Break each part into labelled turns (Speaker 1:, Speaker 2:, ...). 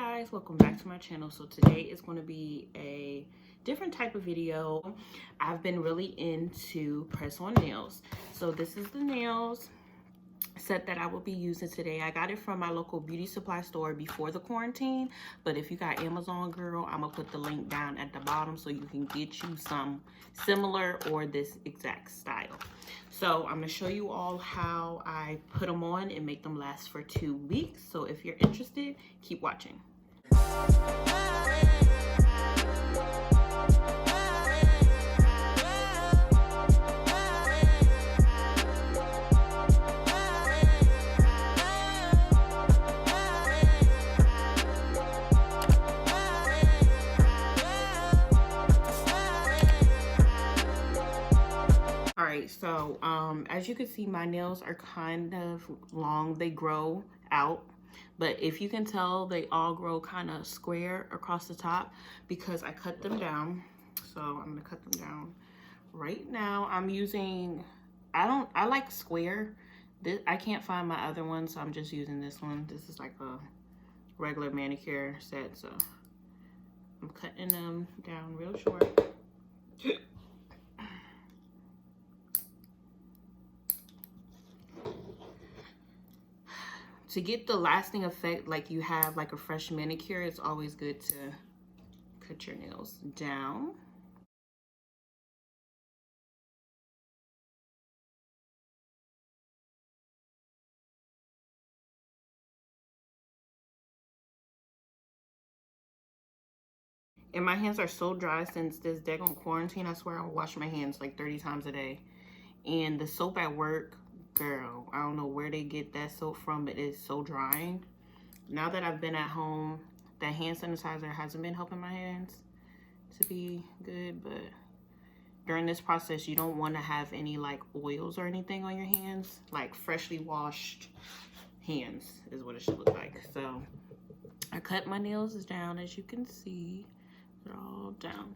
Speaker 1: guys, welcome back to my channel. So today is going to be a different type of video. I've been really into press-on nails. So this is the nails set that I will be using today. I got it from my local beauty supply store before the quarantine, but if you got Amazon, girl, I'm gonna put the link down at the bottom so you can get you some similar or this exact style. So I'm gonna show you all how I put them on and make them last for 2 weeks. So if you're interested, keep watching. So as you can see, my nails are kind of long. They grow out, but if you can tell, they all grow kind of square across the top because I cut them down. So I'm gonna cut them down right now. I'm using, I like square. I can't find my other one, so I'm just using this one. This is like a regular manicure set, so I'm cutting them down real short. To get the lasting effect like you have like a fresh manicure, it's always good to cut your nails down. And my hands are so dry since this daggone quarantine. I swear I wash my hands like 30 times a day. And the soap at work, girl, I don't know where they get that soap from, but it's so drying. Now that I've been at home, that hand sanitizer hasn't been helping my hands to be good, but during this process, you don't want to have any like oils or anything on your hands. Like freshly washed hands is what it should look like. So I cut my nails down, as you can see. They're all down.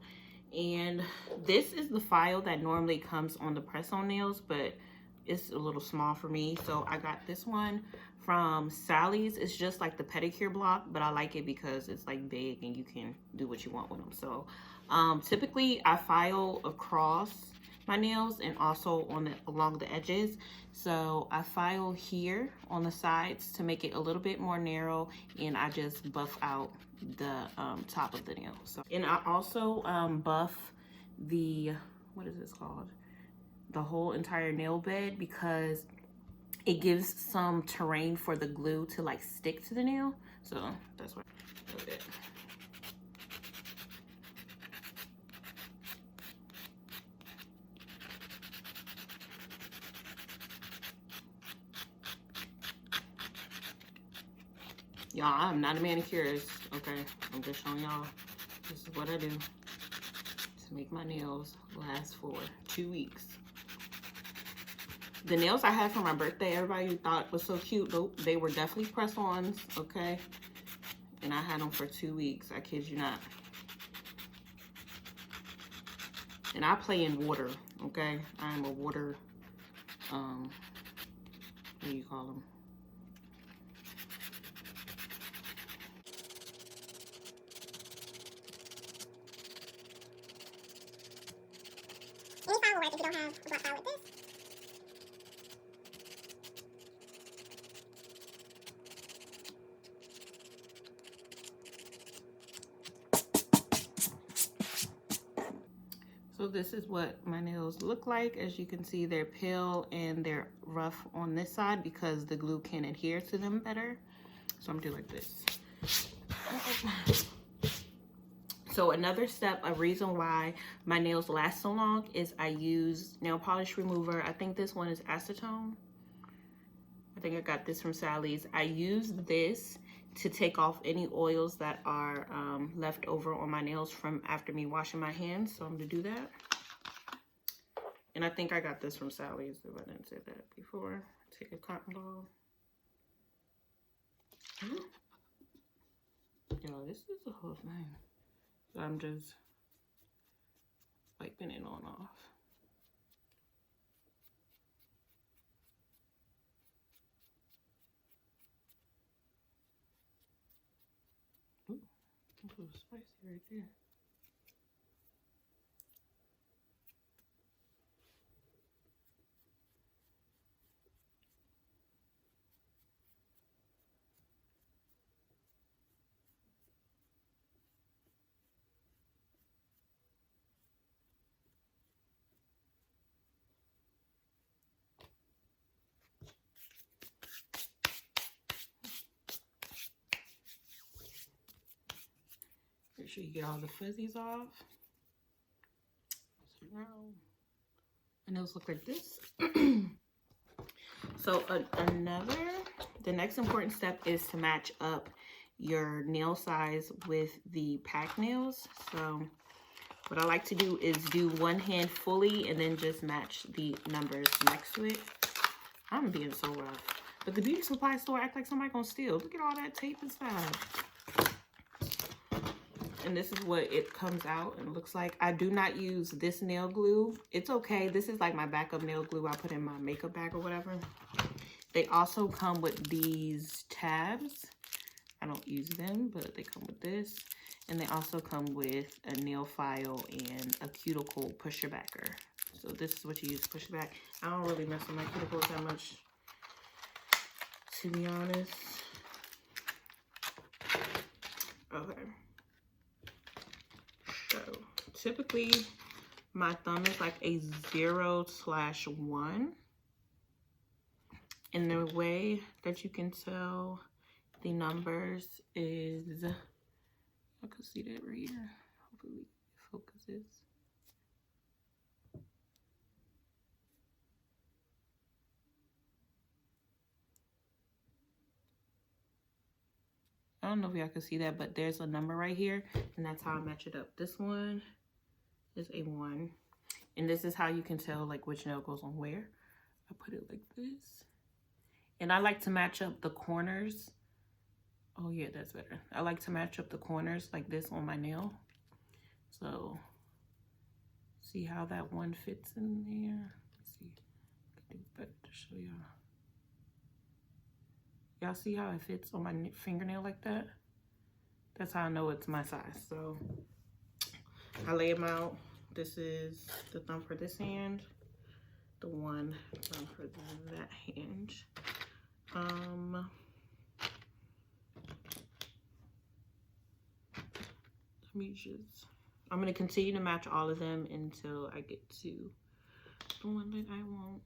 Speaker 1: And this is the file that normally comes on the press-on nails, but it's a little small for me. So I got this one from Sally's. It's just like the pedicure block, but I like it because it's like big and you can do what you want with them. So typically I file across my nails and also along the edges. So I file here on the sides to make it a little bit more narrow, and I just buff out the top of the nail. So, and I also buff the, what is this called? The whole entire nail bed, because it gives some terrain for the glue to like stick to the nail. So that's what I did. Y'all, I'm not a manicurist, okay? I'm just showing y'all this is what I do to make my nails last for 2 weeks. The nails I had for my birthday, everybody thought was so cute. Nope, they were definitely press-ons, okay? And I had them for 2 weeks, I kid you not. And I play in water, okay? I am a water, what do you call them? Any file will work if you don't have a black file like this. So this is what my nails look like. As you can see, they're pale and they're rough on this side because the glue can adhere to them better. So I'm doing like this. So another step, a reason why my nails last so long is I use nail polish remover. I think this one is acetone. I think I got this from Sally's. I use this to take off any oils that are left over on my nails from after me washing my hands. So I'm gonna do that. And I think I got this from Sally's, if I didn't say that before. Take a cotton ball. Yo, this is the whole thing. So I'm just wiping it on off. spicy right there. Make sure you get all the fuzzies off. And those look like this. So the next important step is to match up your nail size with the pack nails. So what I like to do is do one hand fully and then just match the numbers next to it. I'm being so rough. But the beauty supply store act like somebody gonna steal. Look at all that tape and stuff. And this is what it comes out and looks like. I do not use this nail glue. It's okay. This is like my backup nail glue I put in my makeup bag or whatever. They also come with these tabs. I don't use them, but they come with this. And they also come with a nail file and a cuticle pusher backer. So this is what you use to push it back. I don't really mess with my cuticles that much, to be honest. Okay. So typically my thumb is like a 0/1. And the way that you can tell the numbers is, I can see that right here. Hopefully it focuses. I don't know if y'all can see that, but there's a number right here, and that's how I match it up. This one is a 1, and this is how you can tell like which nail goes on where. I put it like this, and I like to match up the corners. Oh yeah, that's better. I like to match up the corners like this on my nail. So see how that one fits in there. Let's see, I can do better to show y'all. Y'all see how it fits on my fingernail like that? That's how I know it's my size. So I lay them out. This is the thumb for this hand, the one thumb for that hand. I'm gonna continue to match all of them until I get to the one that I want.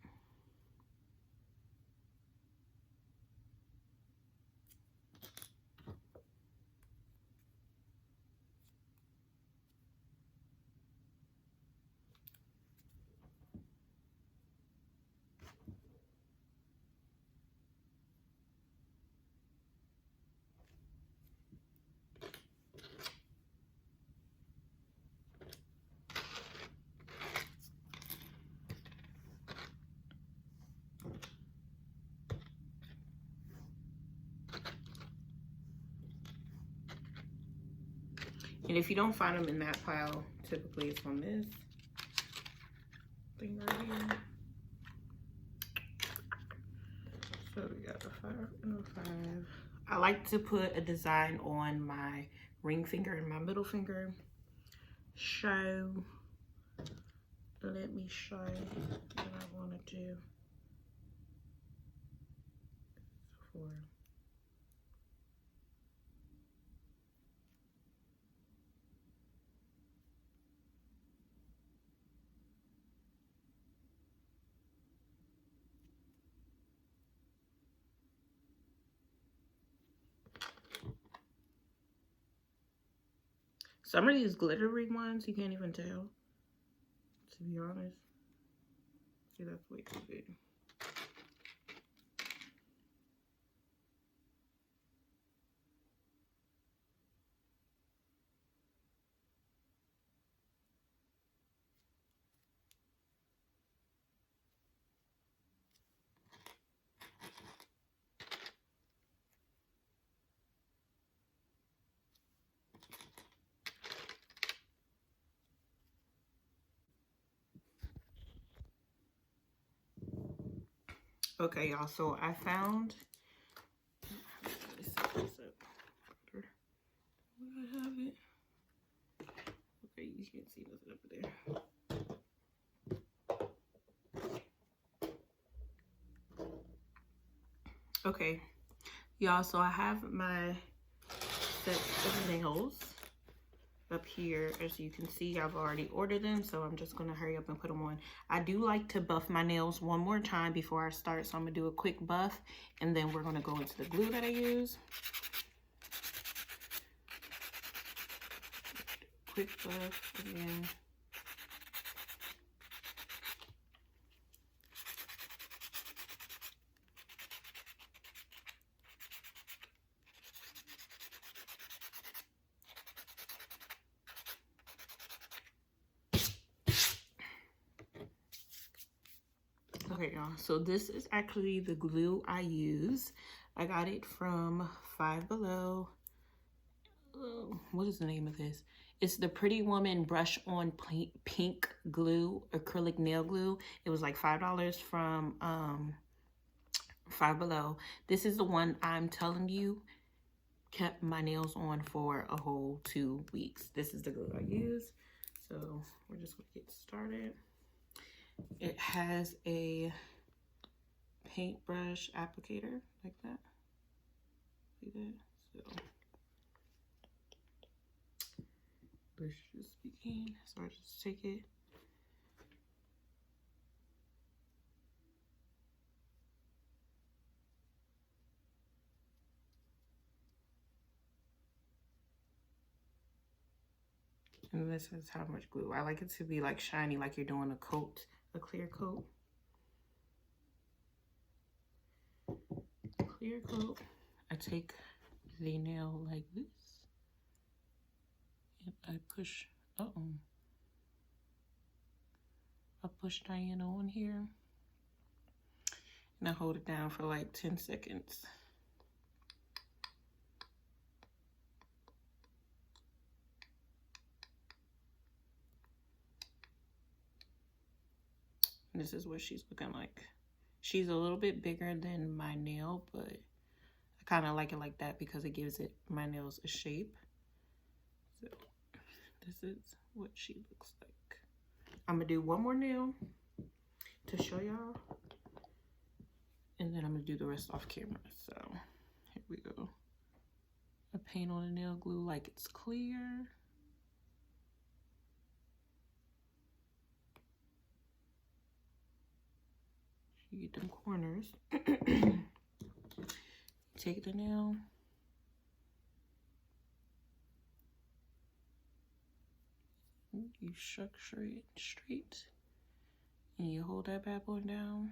Speaker 1: And if you don't find them in that pile, typically it's on this thing right here. So we got a 5 and a 5. I like to put a design on my ring finger and my middle finger. Let me show what I want to do. Some of these glittery ones, you can't even tell, to be honest. See, that's way too big. Okay, y'all, so I found, where I have it. see nothing over there. Okay, y'all, so I have my sets of nails up here. As you can see, I've already ordered them, so I'm just gonna hurry up and put them on. I do like to buff my nails one more time before I start, so I'm gonna do a quick buff, and then we're gonna go into the glue that I use. Quick buff again. Okay, y'all, so this is actually the glue I use. I got it from Five Below. What is the name of this? It's the Pretty Woman Brush On Pink Glue, acrylic nail glue. It was like $5 from Five Below. This is the one I'm telling you kept my nails on for a whole 2 weeks. This is the glue I use. So we're just gonna get started. It has a paintbrush applicator like that. See that? So let's just begin. So I just take it. And this is how much glue. I like it to be like shiny, like you're doing a coat, a clear coat. Clear coat. I take the nail like this. And I push, I push Diana on here. And I hold it down for like 10 seconds. This is what she's looking like. She's a little bit bigger than my nail, but I kind of like it like that because it gives it my nails a shape. So this is what she looks like. I'm gonna do one more nail to show y'all, and then I'm gonna do the rest off camera. So here we go. I paint on the nail glue like it's clear. You get them corners. Take the nail. You shuck straight. And you hold that bad boy down.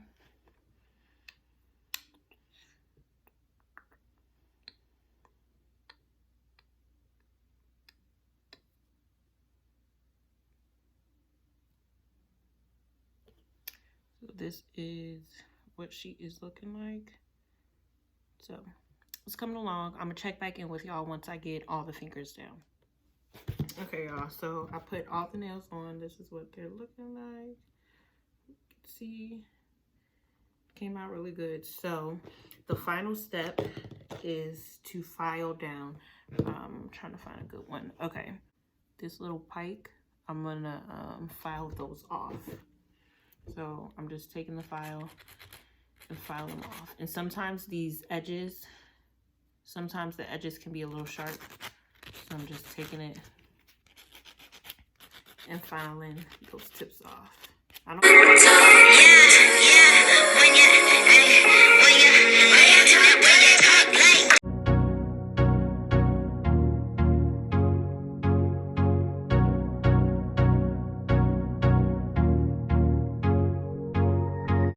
Speaker 1: So this is what she is looking like. So it's coming along. I'm gonna check back in with y'all once I get all the fingers down. Okay, y'all, so I put all the nails on. This is what they're looking like. You can see, came out really good. So the final step is to file down. I'm trying to find a good one. Okay, this little pike, I'm gonna file those off. So I'm just taking the file and file them off. And sometimes these edges, sometimes the edges can be a little sharp. So I'm just taking it and filing those tips off. I don't